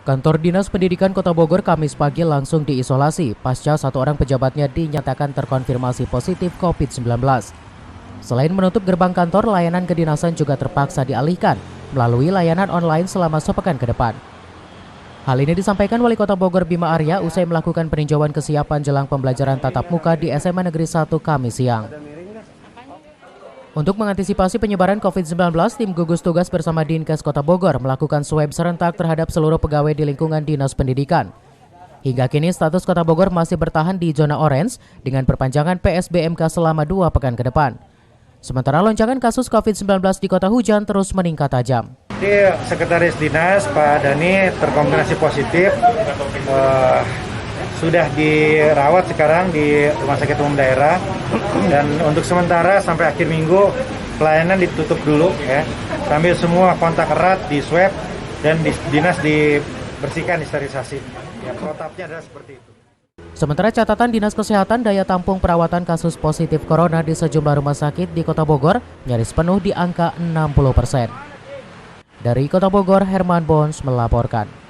Kantor Dinas Pendidikan Kota Bogor Kamis pagi langsung diisolasi pasca satu orang pejabatnya dinyatakan terkonfirmasi positif COVID-19. Selain menutup gerbang kantor, layanan kedinasan juga terpaksa dialihkan melalui layanan online selama sepekan ke depan. Hal ini disampaikan Wali Kota Bogor Bima Arya usai melakukan peninjauan kesiapan jelang pembelajaran tatap muka di SMA Negeri 1 Kamis siang. Untuk mengantisipasi penyebaran COVID-19, tim gugus tugas bersama Dinkes Kota Bogor melakukan swab serentak terhadap seluruh pegawai di lingkungan Dinas Pendidikan. Hingga kini status Kota Bogor masih bertahan di zona orange dengan perpanjangan PSBMK selama 2 pekan ke depan. Sementara lonjakan kasus COVID-19 di Kota Hujan terus meningkat tajam. Sekretaris Dinas Pak Dani terkonfirmasi positif, sudah dirawat sekarang di Rumah Sakit Umum Daerah, dan untuk sementara sampai akhir minggu pelayanan ditutup dulu ya, sambil semua kontak erat di swab dan di dinas dibersihkan, disterilisasi. Ya, protapnya adalah seperti itu. Sementara catatan Dinas Kesehatan, daya tampung perawatan kasus positif corona di sejumlah rumah sakit di Kota Bogor nyaris penuh di angka 60%. Dari Kota Bogor, Herman Bons melaporkan.